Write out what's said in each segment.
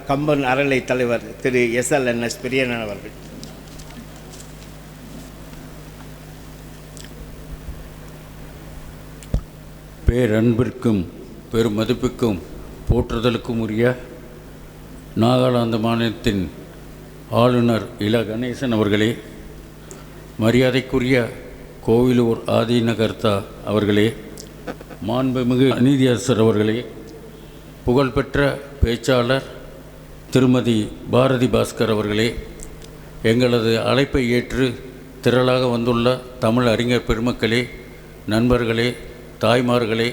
கம்பன் அறநிலை தலைவர் திரு SLNS பிரியனன் அவர்கள். பேரன்பிற்கும் பெருமதிப்புக்கும் போற்றுதலுக்கும் உரிய நாகாலாந்து மாநிலத்தின் ஆளுநர் இல கணேசன் அவர்களே, மரியாதைக்குரிய கோவிலூர் ஆதீனகர்த்தா அவர்களே, மாண்புமிகு நீதியரசர் அவர்களே, புகழ்பெற்ற பேச்சாளர் திருமதி பாரதி பாஸ்கர் அவர்களே, எங்களது அழைப்பை ஏற்று திரளாக வந்துள்ள தமிழ் அறிஞர் பெருமக்களே, நண்பர்களே, தாய்மார்களே,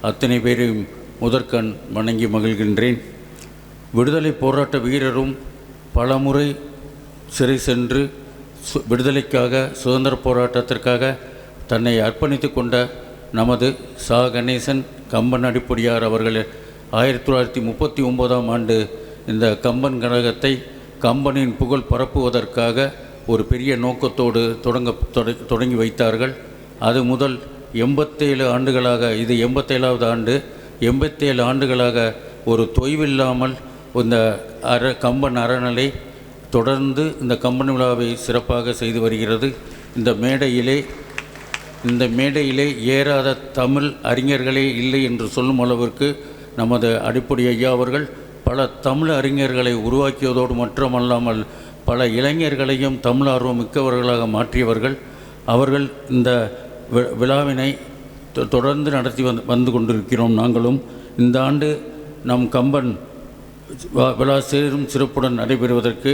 அத்தனை பேரையும் முதற்கண் வணங்கி மகிழ்கின்றேன். விடுதலை போராட்ட வீரரும் பலமுறை சிறை சென்று விடுதலைக்காக சுதந்திர போராட்டத்திற்காக தன்னை அர்ப்பணித்து கொண்ட நமது சா கணேசன் கம்பன் அடிப்பொடியார் அவர்கள் 1939ஆம் ஆண்டு இந்த கம்பன் கழகத்தை கம்பனின் புகழ் பரப்புவதற்காக ஒரு பெரிய நோக்கத்தோடு தொடங்கி வைத்தார்கள். அது முதல் 87 ஆண்டுகளாக, இது 87வது ஆண்டு, 87 ஆண்டுகளாக ஒரு தொய்வில்லாமல் இந்த கம்பன் அறநிலை தொடர்ந்து இந்த கம்பன் விழாவை சிறப்பாக செய்து வருகிறது. இந்த மேடையிலே ஏறாத தமிழ் அறிஞர்களே இல்லை என்று சொல்லும் அளவிற்கு நமது அடிப்படை ஐயா அவர்கள் பல தமிழ் அறிஞர்களை உருவாக்கியதோடு மட்டுமல்லாமல் பல இளைஞர்களையும் தமிழ் ஆர்வம் மிக்கவர்களாக மாற்றியவர்கள். அவர்கள் இந்த விழாவினை தொடர்ந்து நடத்தி வந்து கொண்டிருக்கிறோம். நாங்களும் இந்த ஆண்டு நம் கம்பன் விழா சேரும் சிறப்புடன் நடைபெறுவதற்கு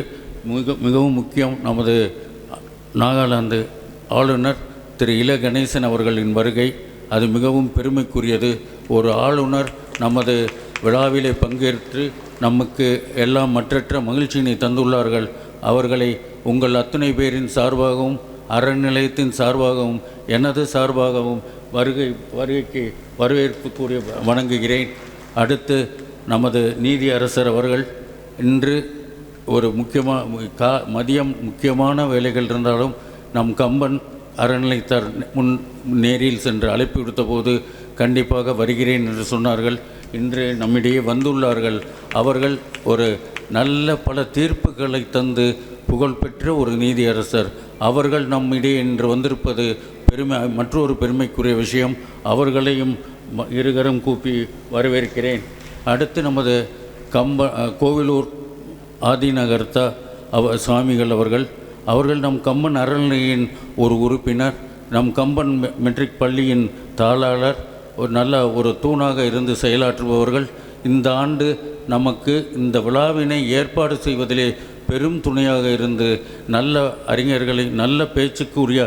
மிகவும் முக்கியம் நமது நாகாலாந்து ஆளுநர் திரு இல கணேசன் அவர்களின் வருகை. அது மிகவும் பெருமைக்குரியது. ஒரு ஆளுநர் நமது விழாவிலே பங்கேற்று நமக்கு எல்லாம் மற்றற்ற மகிழ்ச்சியினை தந்துள்ளார்கள். அவர்களை உங்கள் அத்தனை பேரின் சார்பாகவும் அறநிலையத்தின் சார்பாகவும் எனது சார்பாகவும் வருகைக்கு வரவேற்பு கூறி வணங்குகிறேன். அடுத்து நமது நீதி அரசர் அவர்கள் இன்று ஒரு மதியம் முக்கியமான வேலைகள் இருந்தாலும் நம் கம்பன் அறநிலையத்தார் நேரில் சென்று அழைப்பு விடுத்த போது கண்டிப்பாக வருகிறேன் என்று சொன்னார்கள். இன்று நம்மிடையே வந்துள்ளார்கள். அவர்கள் ஒரு நல்ல பல தீர்ப்புகளை தந்து புகழ்பெற்ற ஒரு நீதியரசர். அவர்கள் நம்மிடையே இன்று வந்திருப்பது மற்றொரு பெருமைக்குரிய விஷயம். அவர்களையும் இருகரம் கூப்பி வரவேற்கிறேன். அடுத்து நமது கோவிலூர் ஆதீனகர்த்தா சுவாமிகள் அவர்கள் நம் கம்பன் அறநிலையின் ஒரு உறுப்பினர், நம் கம்பன் மெட்ரிக் பள்ளியின் தாளாளர், ஒரு தூணாக இருந்து செயலாற்றுபவர்கள். இந்த ஆண்டு நமக்கு இந்த விழாவினை ஏற்பாடு செய்வதிலே பெரும் துணையாக இருந்து நல்ல அறிஞர்களை, நல்ல பேச்சுக்குரிய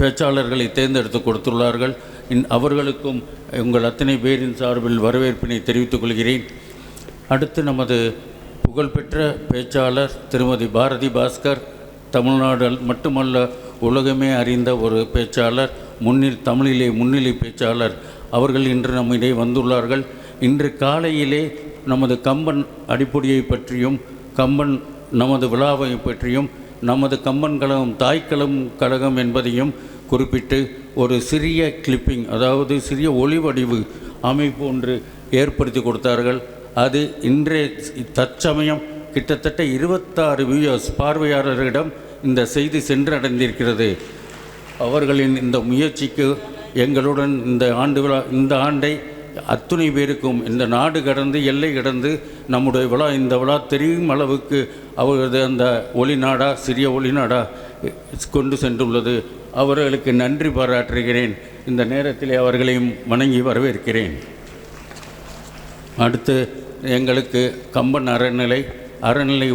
பேச்சாளர்களை தேர்ந்தெடுத்து கொடுத்துள்ளார்கள். அவர்களுக்கும் உங்கள் அத்தனை பேரின் சார்பில் வரவேற்பினை தெரிவித்துக் கொள்கிறேன். அடுத்து நமது புகழ்பெற்ற பேச்சாளர் திருமதி பாரதி பாஸ்கர், தமிழ்நாடு மட்டுமல்ல உலகமே அறிந்த ஒரு பேச்சாளர், தமிழிலே முன்னிலை பேச்சாளர். அவர்கள் இன்று நம்மிடையே வந்துள்ளார்கள். இன்று காலையிலே நமது கம்பன் அடிப்பொடியை பற்றியும் கம்பன் நமது விழாவை பற்றியும் நமது கம்பன் கழகம் தாய்க்களம் கழகம் என்பதையும் குறிப்பிட்டு ஒரு சிறிய கிளிப்பிங், அதாவது சிறிய ஒளிவடிவு அமைப்பு ஒன்று ஏற்படுத்தி கொடுத்தார்கள். அது இன்றைய தற்சமயம் கிட்டத்தட்ட 26 வியூவர்ஸ் பார்வையாளர்களிடம் இந்த செய்தி சென்றடைந்திருக்கிறது. அவர்களின் இந்த முயற்சிக்கு எங்களுடன் இந்த ஆண்டை அத்துணை பேருக்கும் இந்த நாடு கடந்து எல்லை கடந்து நம்முடைய இந்த விழா தெரியும் அளவுக்கு அவரது அந்த ஒளிநாடா சிறிய ஒளிநாடா கொண்டு சென்றுள்ளது. அவர்களுக்கு நன்றி பாராட்டுகிறேன். இந்த நேரத்தில் அவர்களையும் வணங்கி வரவேற்கிறேன். அடுத்து எங்களுக்கு கம்பன் அறநிலை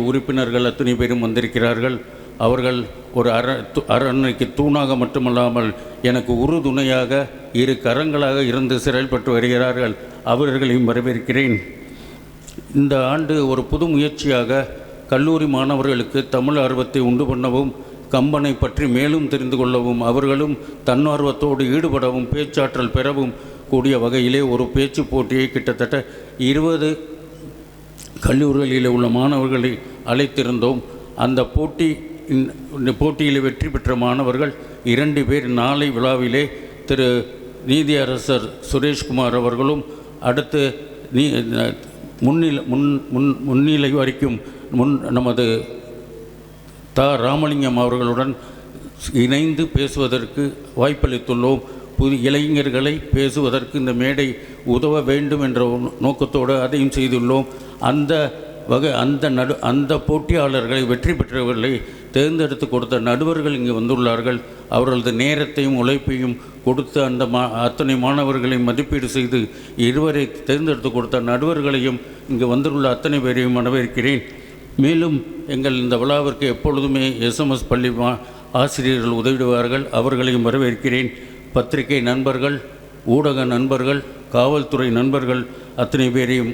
உறுப்பினர்கள் அத்துணை பேரும் வந்திருக்கிறார்கள். அவர்கள் ஒரு அறநிலைக்கு தூணாக மட்டுமல்லாமல் எனக்கு உறுதுணையாக இரு கரங்களாக இருந்து செயல்பட்டு வருகிறார்கள். அவர்களையும் வரவேற்கிறேன். இந்த ஆண்டு ஒரு புது முயற்சியாக கல்லூரி மாணவர்களுக்கு தமிழ் ஆர்வத்தை உண்டு பண்ணவும், கம்பனை பற்றி மேலும் தெரிந்து கொள்ளவும், அவர்களும் தன்னார்வத்தோடு ஈடுபடவும், பேச்சாற்றல் பெறவும் கூடிய வகையிலே ஒரு பேச்சு போட்டியை கிட்டத்தட்ட 20 கல்லூரிகளில் உள்ள மாணவர்களை அழைத்திருந்தோம். அந்த போட்டியில் வெற்றி பெற்ற மாணவர்கள் 2 பேர் நாளை விழாவிலே திரு நீதியரசர் சுரேஷ்குமார் அவர்களும், அடுத்து முன்னிலை வரைக்கும் நமது ராமலிங்கம் அவர்களுடன் இணைந்து பேசுவதற்கு வாய்ப்பளித்துள்ளோம். இளைஞர்களை பேசுவதற்கு இந்த மேடை உதவ வேண்டும் என்ற நோக்கத்தோடு அதையும் செய்துள்ளோம். அந்த போட்டியாளர்களை வெற்றி பெற்றவர்களை தேர்ந்தெடுத்து கொடுத்த நடுவர்கள் இங்கு வந்துள்ளார்கள். அவர்களது நேரத்தையும் உழைப்பையும் கொடுத்து அத்தனை மாணவர்களையும் மதிப்பீடு செய்து இருவரை தேர்ந்தெடுத்து கொடுத்த நடுவர்களையும் இங்கு வந்துள்ள அத்தனை பேரையும் வரவேற்கிறேன். மேலும் எங்கள் இந்த விழாவிற்கு எப்பொழுதுமே SMS பள்ளி ஆசிரியர்கள் உதவிடுவார்கள், அவர்களையும் வரவேற்கிறேன். பத்திரிகை நண்பர்கள், ஊடக நண்பர்கள், காவல்துறை நண்பர்கள் அத்தனை பேரையும்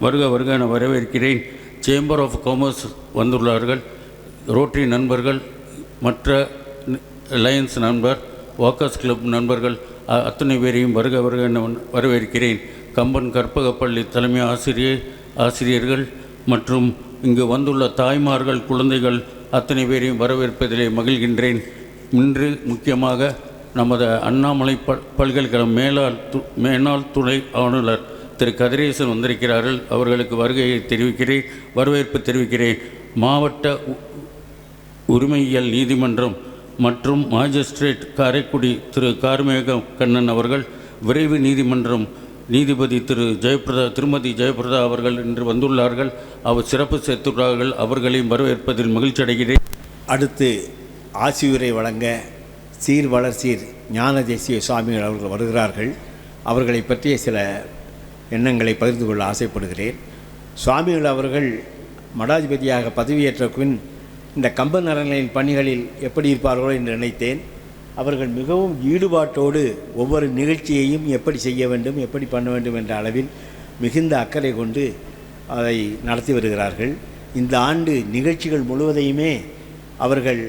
வருக என வரவேற்கிறேன். சேம்பர் ஆஃப் காமர்ஸ் வந்துள்ளார்கள், ரோட்டரி நண்பர்கள், மற்ற லயன்ஸ் நண்பர், வாக்கர்ஸ் கிளப் நண்பர்கள் அத்தனை பேரையும் வருக என வரவேற்கிறேன். கம்பன் கற்பகப்பள்ளி தலைமை ஆசிரியர்கள் மற்றும் இங்கு வந்துள்ள தாய்மார்கள், குழந்தைகள் அத்தனை பேரையும் வரவேற்பதிலே மகிழ்கின்றேன். இன்று முக்கியமாக நமது அண்ணாமலை பல்கலைக்கழக மேலாள் துணை ஆளுநர் திரு கதிரேசன் வந்திருக்கிறார்கள். அவர்களுக்கு வரவேற்பு தெரிவிக்கிறேன். மாவட்ட உரிமையியல் நீதிமன்றம் மற்றும் மாஜிஸ்ட்ரேட் காரைக்குடி திரு கார்மேக கண்ணன் அவர்கள், விரைவு நீதிமன்றம் நீதிபதி திருமதி ஜெயபிரதா அவர்கள் இன்று வந்துள்ளார்கள். அவர் சிறப்பு சேர்த்துள்ளார்கள். அவர்களையும் வரவேற்பதில் மகிழ்ச்சி அடைகிறேன். அடுத்து ஆசியுரை வழங்க சீர்வளர்சீர் ஞான தேசிய சுவாமிகள் அவர்கள் வருகிறார்கள். அவர்களை பற்றிய சில எண்ணங்களை பகிர்ந்து கொள்ள ஆசைப்படுகிறேன். சுவாமிகள் அவர்கள் மடாதிபதியாக பதவியேற்ற பின் இந்த கம்பன் அறநிலையின் பணிகளில் எப்படி இருப்பார்களோ என்று நினைத்தேன். அவர்கள் மிகவும் ஈடுபாட்டோடு ஒவ்வொரு நிகழ்ச்சியையும் எப்படி செய்ய வேண்டும், எப்படி பண்ண வேண்டும் என்ற அளவில் மிகுந்த அக்கறை கொண்டு அதை நடத்தி வருகிறார்கள். இந்த ஆண்டு நிகழ்ச்சிகள் முழுவதையுமே அவர்கள்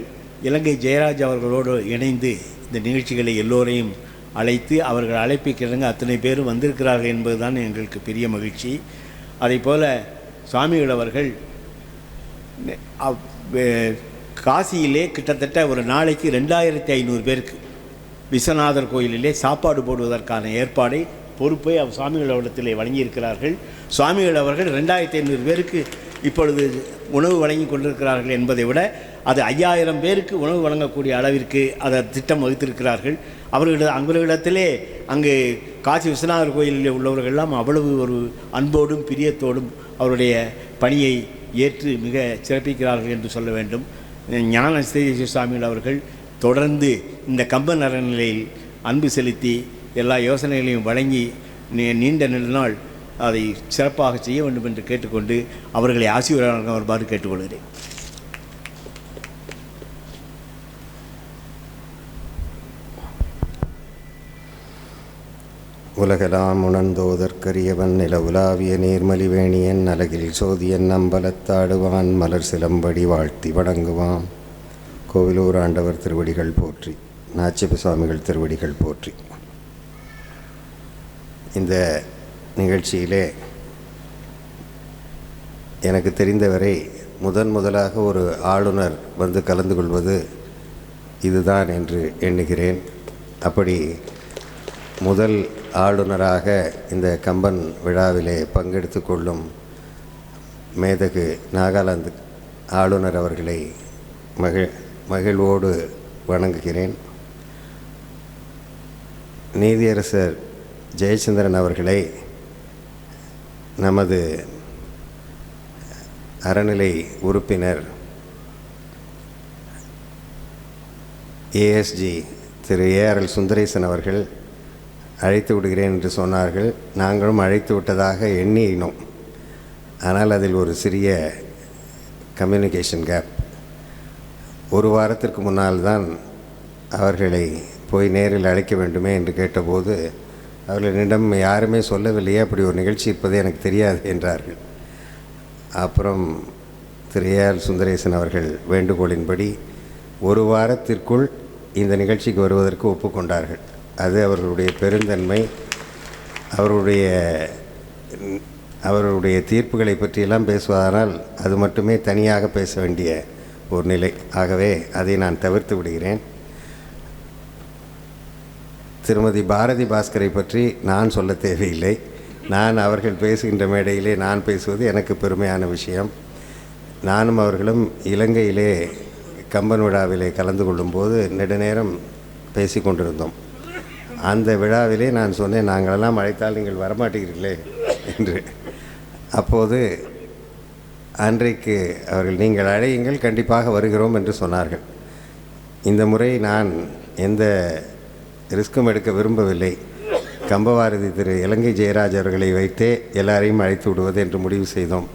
இலங்கை ஜெயராஜ் அவர்களோடு இணைந்து இந்த நிகழ்ச்சிகளை எல்லோரையும் அழைத்து அவர்கள் அழைப்பிக்கிறங்க அத்தனை பேரும் வந்திருக்கிறார்கள் என்பதுதான் எங்களுக்கு பெரிய மகிழ்ச்சி. அதேபோல் சுவாமிகள் அவர்கள் காசியிலே கிட்டத்தட்ட ஒரு நாளைக்கு 2500 பேருக்கு விஸ்வநாதர் கோயிலிலே சாப்பாடு போடுவதற்கான ஏற்பாடை பொறுப்பை சுவாமிகள் அவரிடத்திலே வழங்கியிருக்கிறார்கள். சுவாமிகள் அவர்கள் 2500 பேருக்கு இப்பொழுது உணவு வழங்கி கொண்டிருக்கிறார்கள் என்பதை விட அது 5000 பேருக்கு உணவு வழங்கக்கூடிய அளவிற்கு அதை திட்டம் வகுத்திருக்கிறார்கள். அவர்களிடத்திலே அங்கு காசி விஸ்வநாதர் கோயிலில் உள்ளவர்களெல்லாம் அவ்வளவு ஒரு அன்போடும் பிரியத்தோடும் அவருடைய பணியை ஏற்று மிக சிறப்பிக்கிறார்கள் என்று சொல்ல வேண்டும். ஞான தேசிய சுவாமிகள் அவர்கள் தொடர்ந்து இந்த கம்பன் அறநிலையில் அன்பு செலுத்தி எல்லா யோசனைகளையும் வழங்கி நீண்ட நெடுநாள் அதை சிறப்பாக செய்ய வேண்டும் என்று கேட்டுக்கொண்டு அவர்களை ஆசீர்வாதம் வருமாறு கேட்டுக்கொள்கிறேன். உலகெல்லாம் உணர்ந்தோதற்கரியவன் நில உலாவிய நீர்மலிவேணியன் அலகில் சோதியன் அம்பலத்தாடுவான் மலர் சிலம்படி வாழ்த்தி வணங்குவான். கோவிலூர் ஆண்டவர் திருவடிகள் போற்றி, நாச்சியப்ப சுவாமிகள் திருவடிகள் போற்றி. இந்த நிகழ்ச்சியிலே எனக்கு தெரிந்தவரை முதலாக ஒரு ஆளுநர் வந்து கலந்து கொள்வது இதுதான் என்று எண்ணுகிறேன். அப்படி முதல் ஆளுநராக இந்த கம்பன் விழாவிலே பங்கெடுத்து கொள்ளும் மேதகு நாகாலாந்து ஆளுநர் அவர்களை மகிழ்வோடு வணங்குகிறேன். நீதியரசர் ஜெயச்சந்திரன் அவர்களை நமது அறநிலை உறுப்பினர் ஏஎஸ்ஜி திரு ஏஆர்எல் சுந்தரேசன் அவர்கள் அழைத்து விடுகிறேன் என்று சொன்னார்கள். நாங்களும் அழைத்து விட்டதாக எண்ணினோம். ஆனால் அதில் ஒரு சிறிய கம்யூனிகேஷன் கேப். ஒரு வாரத்திற்கு முன்னால் தான் அவர்களை போய் நேரில் அழைக்க வேண்டுமே என்று கேட்டபோது அவர்களிடம் யாருமே சொல்லவில்லையே, அப்படி ஒரு நிகழ்ச்சி இருப்பது எனக்கு தெரியாது என்றார்கள். அப்புறம் திரு ஏஆர் சுந்தரேசன் அவர்கள் வேண்டுகோளின்படி ஒரு வாரத்திற்குள் இந்த நிகழ்ச்சிக்கு வருவதற்கு ஒப்புக்கொண்டார்கள். அது அவர்களுடைய பெருந்தன்மை. அவர்களுடைய தீர்ப்புகளை பற்றியெல்லாம் பேசுவதனால் அது மட்டுமே தனியாக பேச வேண்டிய ஒரு நிலை. ஆகவே அதை நான் தவிர்த்து விடுகிறேன். திருமதி பாரதி பாஸ்கரை பற்றி நான் சொல்ல தேவையில்லை. நான் அவர்கள் பேசுகின்ற மேடையிலே நான் பேசுவது எனக்கு பெருமையான விஷயம். நானும் அவர்களும் இலங்கையிலே கம்பன் விழாவிலே கலந்து கொள்ளும்போது நெடுநேரம் பேசி கொண்டிருந்தோம். அந்த விழாவிலே நான் சொன்னேன், நாங்களெல்லாம் அழைத்தால் நீங்கள் வரமாட்டீர்களே என்று. அப்போது அன்றைக்கு அவர்கள், நீங்கள் அழையுங்கள், கண்டிப்பாக வருகிறோம் என்று சொன்னார்கள். இந்த முறை நான் எந்த ரிஸ்க்கும் எடுக்க விரும்பவில்லை. கம்பவாரதி திரு இலங்கை ஜெயராஜ் அவர்களை வைத்தே எல்லாரையும் அழைத்து விடுவது என்று முடிவு செய்தோம்.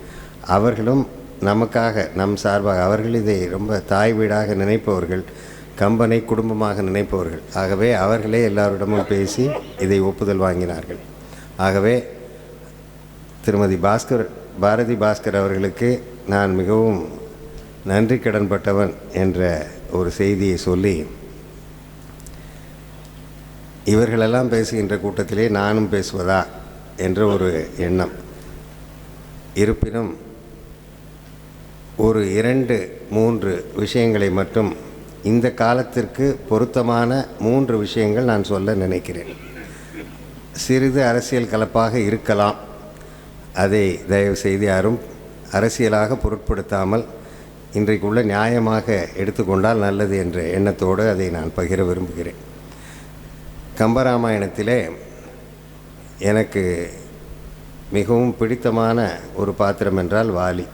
அவர்களும் நமக்காக, நம் சார்பாக, அவர்கள் இதை ரொம்ப தாய் வீடாக நினைப்பவர்கள், கம்பனை குடும்பமாக நினைப்பவர்கள். ஆகவே அவர்களே எல்லாரிடமும் பேசி இதை ஒப்புதல் வாங்கினார்கள். ஆகவே திருமதி பாரதி பாஸ்கர் அவர்களுக்கு நான் மிகவும் நன்றி கடன்பட்டவன் என்ற ஒரு செய்தியை சொல்லி, இவர்களெல்லாம் பேசுகின்ற கூட்டத்திலே நானும் பேசுவதா என்ற ஒரு எண்ணம். இருப்பினும் ஒரு 2-3 விஷயங்களை மட்டும், இந்த காலத்திற்கு பொருத்தமான 3 விஷயங்கள் நான் சொல்ல நினைக்கிறேன். சிறிது அரசியல் கலப்பாக இருக்கலாம், அதை தயவு செய்து யாரும் அரசியலாக பொருட்படுத்தாமல் இன்றைக்குள்ள நியாயமாக எடுத்துக்கொண்டால் நல்லது என்ற எண்ணத்தோடு அதை நான் பகிர விரும்புகிறேன். கம்பராமாயணத்திலே எனக்கு மிகவும் பிடித்தமான ஒரு பாத்திரம் என்றால் வாலி.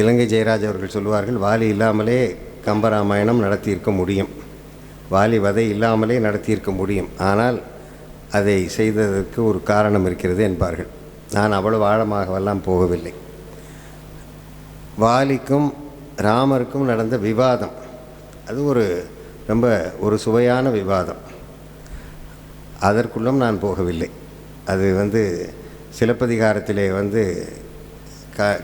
இலங்கை ஜெயராஜ் அவர்கள் சொல்லுவார்கள், வாலி இல்லாமலே கம்பராமாயணம் நடத்தியிருக்க முடியும், வாலி வதை இல்லாமலே நடத்தியிருக்க முடியும், ஆனால் அதை செய்ததற்கு ஒரு காரணம் இருக்கிறது என்பார்கள். நான் அவ்வளவு ஆழமாகவெல்லாம் போகவில்லை. வாலிக்கும் ராமருக்கும் நடந்த விவாதம், அது ரொம்ப ஒரு சுவையான விவாதம். அதற்குள்ளும் நான் போகவில்லை. அது சிலப்பதிகாரத்திலே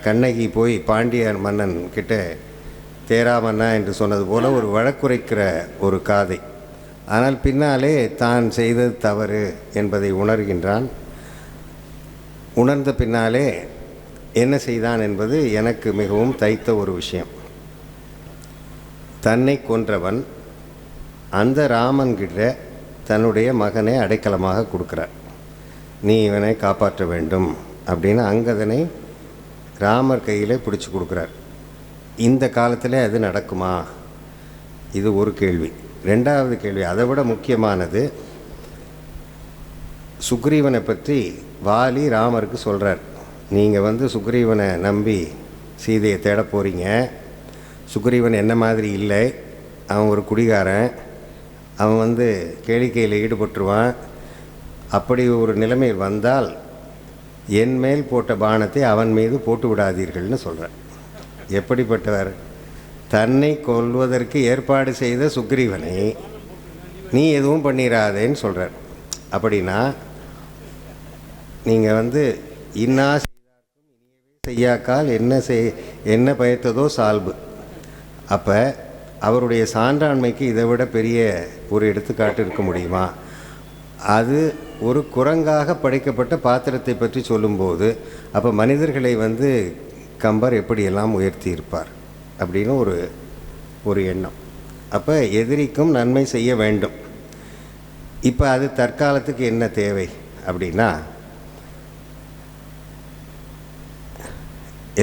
கண்ணகி போய் பாண்டிய மன்னன் கிட்ட தேராமன்னா என்று சொன்னது போல ஒரு வழக்குரைக்கிற ஒரு காதை. ஆனால் பின்னாலே தான் செய்தது தவறு என்பதை உணர்கின்றான். உணர்ந்த பின்னாலே என்ன செய்தான் என்பது எனக்கு மிகவும் தைத்த ஒரு விஷயம். தன்னை கொன்றவன் அந்த ராமன்கிட்ட தன்னுடைய மகனை அடைக்கலமாக கொடுக்குறார். நீ இவனை காப்பாற்ற வேண்டும் அப்படின்னு அங்கதனை ராமர் கையில் பிடிச்சி கொடுக்குறார். இந்த காலத்தில் அது நடக்குமா? இது ஒரு கேள்வி. 2வது கேள்வி, அதை விட முக்கியமானது, சுக்ரீவனை பற்றி வாலி ராமருக்கு சொல்கிறார். நீங்கள் சுக்ரீவனை நம்பி சீதையை தேட போகிறீங்க. சுக்ரீவன் என்ன மாதிரி இல்லை, அவன் ஒரு குடிகாரன், அவன் கேளிக்கையில் ஈடுபட்டுருவான். அப்படி ஒரு நிலைமை வந்தால் என் மேல் போட்ட பானத்தை அவன் மீது போட்டு விடாதீர்கள்னு சொல்கிறார். எப்படிப்பட்டவர்? தன்னை கொல்வதற்கு ஏற்பாடு செய்த சுக்ரீவனை நீ எதுவும் பண்ணிடாதேன்னு சொல்கிறார். அப்படின்னா நீங்கள் இன்னா செய்தார்க்கும் இனியவே செய்யாக்கால் என்ன பயத்ததோ சால்பு. அப்போ அவருடைய சான்றாண்மைக்கு இதை விட பெரிய ஒரு எடுத்துக்காட்டு இருக்க முடியுமா? அது ஒரு குரங்காக படைக்கப்பட்ட பாத்திரத்தை பற்றி சொல்லும்போது அப்போ மனிதர்களை கம்பர் எப்படியெல்லாம் உயர்த்தி இருப்பார் அப்படின்னு ஒரு எண்ணம். அப்போ எதிரிக்கும் நன்மை செய்ய வேண்டும். இப்போ அது தற்காலத்துக்கு என்ன தேவை அப்படின்னா,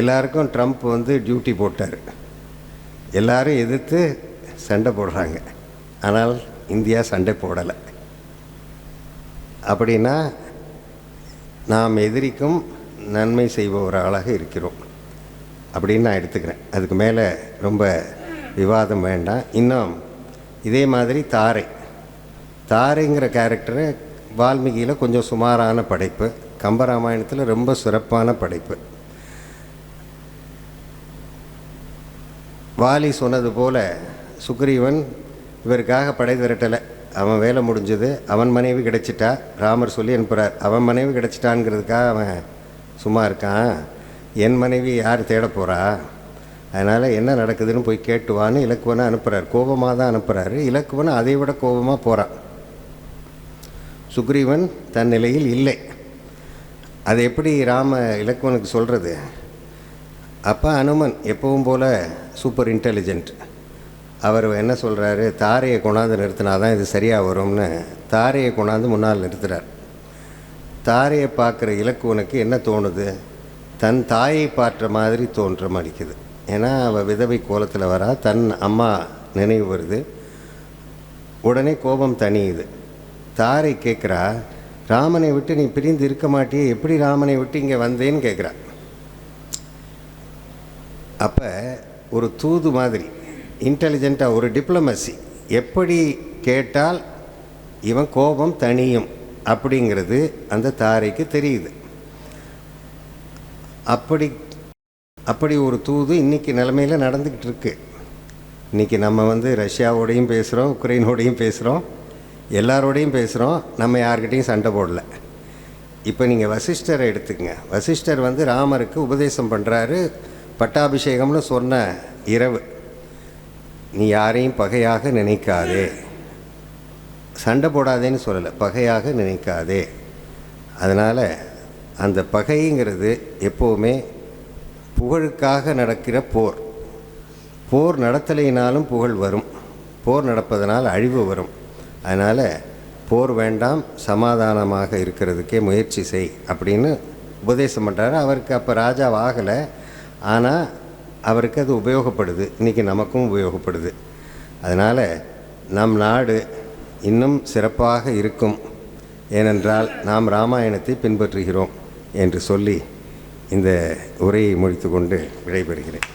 எல்லாருக்கும் ட்ரம்ப் டியூட்டி போட்டார், எல்லாரும் எதிர்த்து சண்டை போடுறாங்க, ஆனால் இந்தியா சண்டை போடலை. அப்படின்னா நாம் எதிரிக்கும் நன்மை செய்பவர்களாக இருக்கிறோம் அப்படின்னு நான் எடுத்துக்கிறேன். அதுக்கு மேலே ரொம்ப விவாதம் வேண்டாம். இன்னும் இதே மாதிரி தாரைங்கிற கேரக்டரு வால்மீகியில் கொஞ்சம் சுமாரான படைப்பு, கம்பராமாயணத்தில் ரொம்ப சிறப்பான படைப்பு. வாலி சொன்னது போல் சுக்ரீவன் இவருக்காக படை திரட்டலை, அவன் வேலை முடிஞ்சது, அவன் மனைவி கிடச்சிட்டா, ராமர் சொல்லி அனுப்புகிறார். அவன் மனைவி கிடச்சிட்டான்ங்கிறதுக்காக அவன் சும்மா இருக்கான், என் மனைவி யார் தேட போகிறா, அதனால் என்ன நடக்குதுன்னு போய் கேட்டுவான்னு இலக்குவனை அனுப்புகிறார். கோபமாக தான் அனுப்புகிறாரு. இலக்குவன் அதை விட கோபமாக போகிறான். சுக்ரீவன் தன் நிலையில் இல்லை. அது எப்படி இலக்குவனுக்கு சொல்கிறது? அப்போ அனுமன் எப்பவும் போல் சூப்பர் இன்டெலிஜென்ட். அவர் என்ன சொல்கிறாரு, தாரையை கொண்டாந்து நிறுத்தினா தான் இது சரியாக வரும்னு தாரையை கொண்டாந்து முன்னால் நிறுத்துகிறார். தாரையை பார்க்குற இலக்குவனுக்கு என்ன தோணுது? தன் தாயை பார்க்குற மாதிரி தோன்ற மாட்டேங்குது. ஏன்னா அவள் விதவை கோலத்தில் வரா, தன் அம்மா நினைவு வருது, உடனே கோபம் தணியுது. தாரை கேட்குறா, ராமனை விட்டு நீ பிரிந்து இருக்க மாட்டியே, எப்படி ராமனை விட்டு இங்கே வந்தேன்னு கேட்குறா. அப்போ ஒரு தூது மாதிரி இன்டெலிஜெண்ட்டாக ஒரு டிப்ளமசி, எப்படி கேட்டால் இவன் கோபம் தணியும் அப்படிங்கிறது அந்த தாரைக்கு தெரியுது. அப்படி ஒரு தூது இன்றைக்கி நிலைமையில் நடந்துக்கிட்டு இருக்கு. இன்றைக்கி நம்ம ரஷ்யாவோடையும் பேசுகிறோம், உக்ரைனோடையும் பேசுகிறோம், எல்லாரோடையும் பேசுகிறோம், நம்ம யார்கிட்டையும் சண்டை போடலை. இப்போ நீங்கள் வசிஷ்டரை எடுத்துக்கங்க. வசிஷ்டர் ராமருக்கு உபதேசம் பண்ணுறாரு. பட்டாபிஷேகம்னு சொன்ன இரவு, நீ யாரையும் பகையாக நினைக்காதே, சண்டை போடாதேன்னு சொல்லலை, பகையாக நினைக்காதே. அதனால் அந்த பகைங்கிறது எப்போவுமே புகழுக்காக நடக்கிற போர். போர் நடத்தலைனாலும் புகழ் வரும், போர் நடப்பதனால் அழிவு வரும். அதனால் போர் வேண்டாம், சமாதானமாக இருக்கிறதுக்கே முயற்சி செய் அப்படின்னு உபதேசம் பண்ணுறாரு. அவருக்கு அப்போ ராஜாவை ஆகலை, ஆனால் அவருக்கு அது உபயோகப்படுது, இன்றைக்கி நமக்கும் உபயோகப்படுது. அதனால் நம் நாடு இன்னும் சிறப்பாக இருக்கும், ஏனென்றால் நாம் ராமாயணத்தை பின்பற்றுகிறோம் என்று சொல்லி இந்த உரையை முடித்து கொண்டு விடைபெறுகிறேன்.